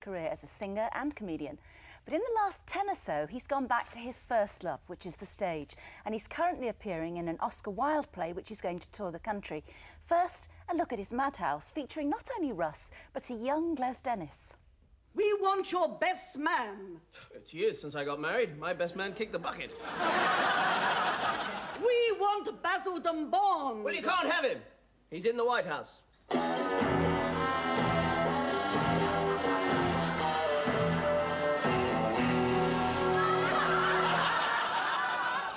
career as a singer and comedian. But in the last 10 or so, he's gone back to his first love, which is the stage. And he's currently appearing in an Oscar Wilde play, which is going to tour the country. First, a look at his Madhouse, featuring not only Russ, but a young Les Dennis. We want your best man. It's years since I got married. My best man kicked the bucket. We want Basil Dumbon. Well, you can't have him. He's in the White House.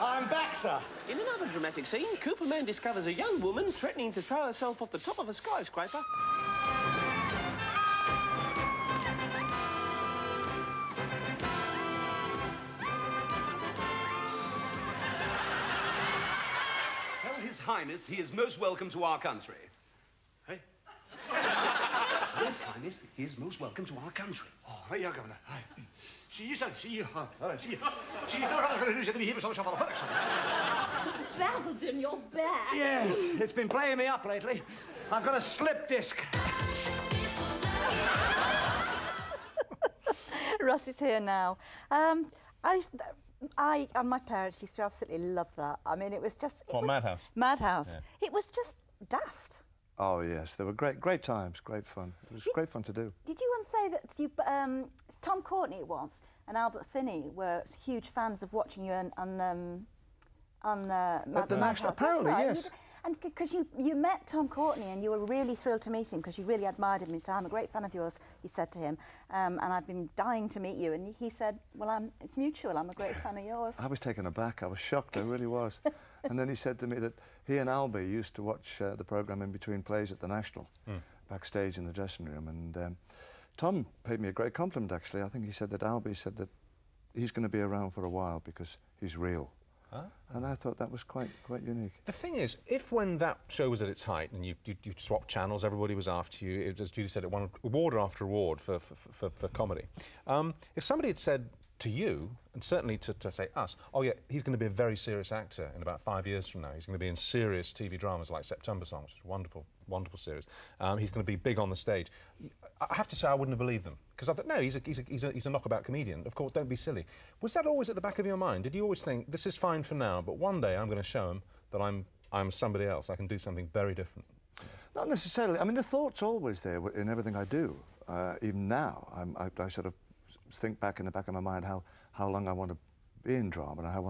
I'm back, sir. In another dramatic scene, Cooperman discovers a young woman threatening to throw herself off the top of a skyscraper. Tell His Highness he is most welcome to our country. Hey? Tell His Highness he is most welcome to our country. Oh, right, yeah, Governor. Aye. Basildon, you're back. Yes, it's been playing me up lately. I've got a slip disc. Russ is here now. I and my parents used to absolutely love that. I mean, it was just... Madhouse? Madhouse. Yeah. It was just daft. Oh, yes, they were great times, great fun. It was great fun to do. Did you once say that you, Tom Courtenay it was, and Albert Finney were huge fans of watching you on At the National, apparently, right? yes. And because you met Tom Courtenay and you were really thrilled to meet him because you really admired him. You said, I'm a great fan of yours, you said to him, and I've been dying to meet you. And he said, well, it's mutual, I'm a great fan of yours. I was taken aback, I was shocked, I really was. And then he said to me that he and Albie used to watch the programme in between plays at the National, backstage in the dressing room. And Tom paid me a great compliment, actually. I think he said that Albie said that he's going to be around for a while because he's real. Huh? And I thought that was quite unique. The thing is, if when that show was at its height and you swapped channels, everybody was after you, as Judy said, it won award after award for comedy. If somebody had said to you, and certainly to say us, oh yeah, he's going to be a very serious actor in about 5 years from now. He's going to be in serious TV dramas like September Song, which is a wonderful, wonderful series. He's going to be big on the stage. I have to say I wouldn't have believed them because I thought, no, he's a knockabout comedian. Of course, don't be silly. Was that always at the back of your mind? Did you always think this is fine for now, but one day I'm going to show him that I'm somebody else. I can do something very different. Not necessarily. I mean, the thought's always there in everything I do. Even now, I sort of think back in the back of my mind how long I want to be in drama and how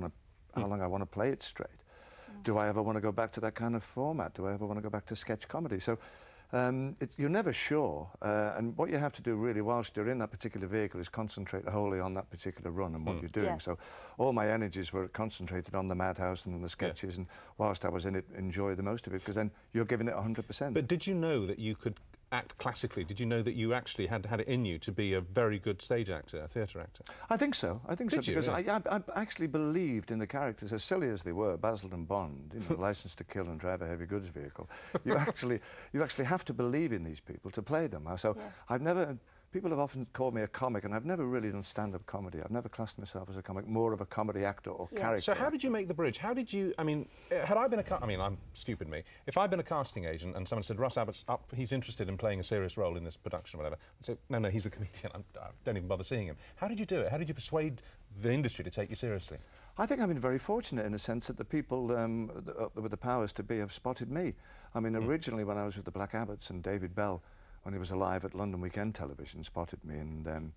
long I want to play it straight. Do I ever want to go back to that kind of format? Do I ever want to go back to sketch comedy? So you're never sure, and what you have to do really whilst you're in that particular vehicle is concentrate wholly on that particular run and what you're doing. Yeah. So all my energies were concentrated on the Madhouse and the sketches, and whilst I was in it, enjoy the most of it, because then you're giving it 100%. But did you know that you could act classically? Did you know that you actually had it in you to be a very good stage actor, a theatre actor? I think so. I think Did so, you, because really? I actually believed in the characters, as silly as they were, Basil and Bond, you know, Licence to Kill and Drive a Heavy Goods Vehicle. You actually have to believe in these people to play them. So I've never... People have often called me a comic, and I've never really done stand-up comedy. I've never classed myself as a comic, more of a comedy actor or character. So how did you make the bridge? How did you... I mean, had I been I mean, I'm stupid me. If I'd been a casting agent and someone said, Russ Abbot's up, he's interested in playing a serious role in this production or whatever, I'd say, no, he's a comedian. I don't even bother seeing him. How did you do it? How did you persuade the industry to take you seriously? I think I've been very fortunate in the sense that the people with the powers to be have spotted me. I mean, originally when I was with the Black Abbots and David Bell, when he was alive at London Weekend Television, spotted me, and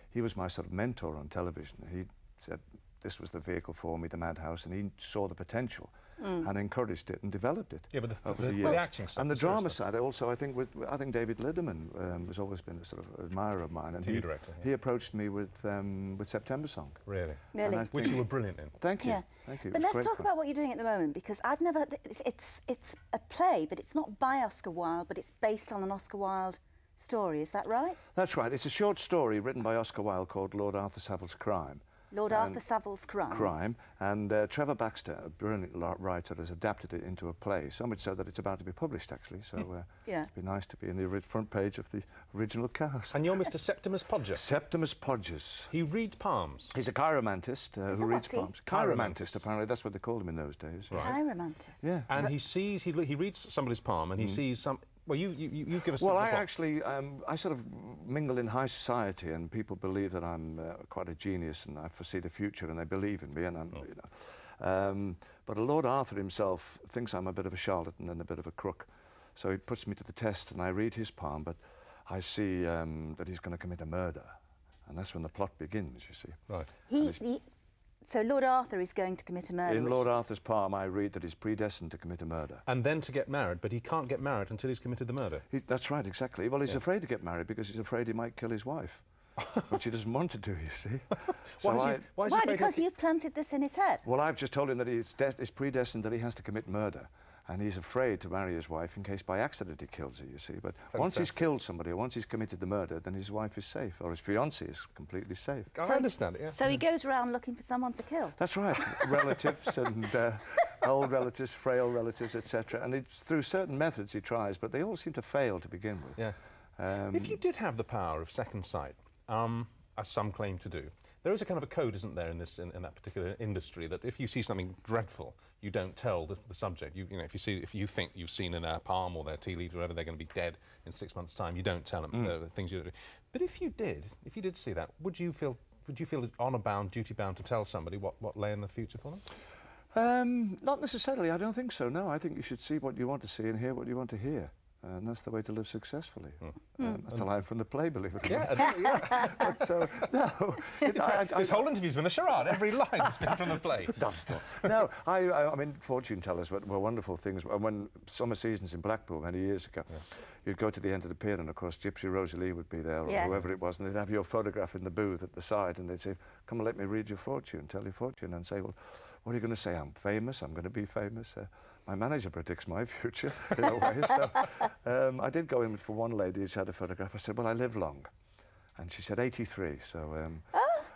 he was my sort of mentor on television. He said this was the vehicle for me, the Madhouse, and he saw the potential and encouraged it and developed it. Yeah, but the acting side. And the drama side also, I think David Liderman has always been a sort of admirer of mine, and he approached me with September Song. Really? Really? Which you were brilliant in. Thank you. Yeah. Thank you. But let's talk about what you're doing at the moment, because I've never... It's a play, but it's not by Oscar Wilde, but it's based on an Oscar Wilde story, is that right? That's right. It's a short story written by Oscar Wilde called Lord Arthur Saville's Crime. Lord Arthur Saville's Crime. And Trevor Baxter, a brilliant writer, has adapted it into a play, so much so that it's about to be published, actually. So it'd be nice to be in the front page of the original cast. And you're Mr. Septimus Podger. Septimus Podgers. He reads palms. He's a chiromantist who reads palms. Chiromantist, apparently. That's what they called him in those days. Right. Chiromantist. Yeah. And he reads somebody's palm and he sees Well, you give us. Well, I actually, I sort of mingle in high society, and people believe that I'm quite a genius, and I foresee the future, and they believe in me, and I'm, you know. But Lord Arthur himself thinks I'm a bit of a charlatan and a bit of a crook, so he puts me to the test, and I read his palm, but I see that he's going to commit a murder, and that's when the plot begins. You see. Right. So Lord Arthur is going to commit a murder. In Lord Arthur's palm, I read that he's predestined to commit a murder. And then to get married, but he can't get married until he's committed the murder. That's right, exactly. Well, he's afraid to get married because he's afraid he might kill his wife, which he doesn't want to do, you see. So Why? Because you've planted this in his head. Well, I've just told him that he's predestined that he has to commit murder. And he's afraid to marry his wife in case by accident he kills her, you see. But once he's killed somebody, or once he's committed the murder, then his wife is safe, or his fiancée is completely safe. I understand it, yeah. So he goes around looking for someone to kill? That's right. Relatives and old relatives, frail relatives, etc. And it's through certain methods he tries, but they all seem to fail to begin with. Yeah. If you did have the power of second sight, as some claim to do, there is a kind of a code, isn't there, in that particular industry, that if you see something dreadful, you don't tell the subject. You know, if you think you've seen in their palm or their tea leaves or whatever, they're going to be dead in 6 months' time, you don't tell them the things you do. But if you did see that, would you feel honour bound, duty bound to tell somebody what lay in the future for them? Not necessarily. I don't think so. No, I think you should see what you want to see and hear what you want to hear. And that's the way to live successfully. That's a line from the play, believe it or not. Yeah. But so, no. This whole interview's been a charade. Every line has been from the play. No, I mean, fortune tellers were wonderful things. When summer seasons in Blackpool many years ago, you'd go to the end of the pier, and of course Gypsy Rosalie would be there, or whoever it was, and they'd have your photograph in the booth at the side, and they'd say, "Come and let me read your fortune, tell your fortune," and say, "Well, what are you going to say? I'm famous. I'm going to be famous." My manager predicts my future in a way. So I did go in for one lady who's had a photograph. I said, "Well, I live long," and she said 83. So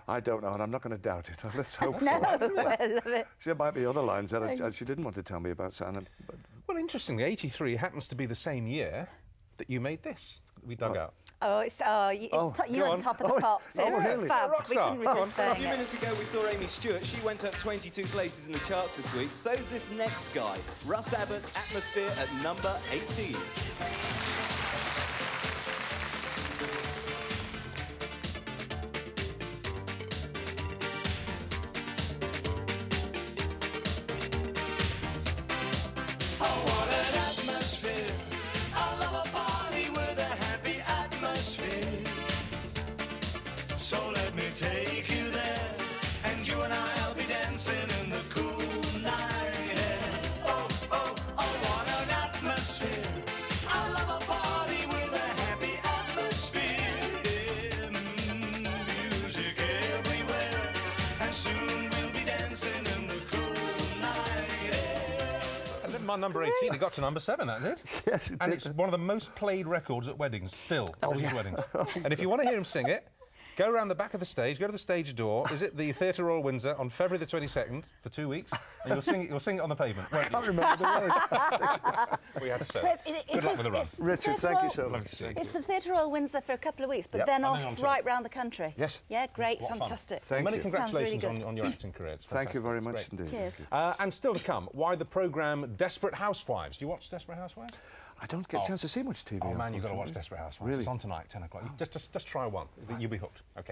I don't know, and I'm not going to doubt it. Let's hope so. I love it. There might be other lines that she didn't want to tell me about. But well, interestingly, 83 happens to be the same year that you made this that we dug out. Oh, you're on top of the pops. Oh, really? Fab. We couldn't resist saying A few minutes ago, we saw Amy Stewart. She went up 22 places in the charts this week. So's this next guy, Russ Abbot, Atmosphere at number 18. So let me take you there, and you and I'll be dancing in the cool night air. Oh, oh, oh, what an atmosphere. I love a party with a happy atmosphere. Music everywhere, and soon we'll be dancing in the cool night air. And then my number 18, it got to number 7, that did. yes, it and did. it's one of the most played records at weddings, still. Christmas weddings. And if you want to hear him sing it, go around the back of the stage, go to the stage door. Is it the Theatre Royal Windsor on February the 22nd for 2 weeks? And you'll sing it on the pavement, won't you? I can't remember the words. We had to say it. Good luck with the run. Richard, thank you so much. It's the Theatre Royal Windsor for a couple of weeks, but then off right round the country. Yes. Yeah, great, fantastic. Thank Many you. congratulations Sounds really on your acting career. It's Thank you very fantastic. much It's indeed. Cheers. And still to come, why the programme Desperate Housewives? Do you watch Desperate Housewives? I don't get a chance to see much TV. Oh man, you've got to watch unfortunately. Desperate Housewives. Really? It's on tonight, 10 o'clock. Just try one. You'll be hooked. Okay.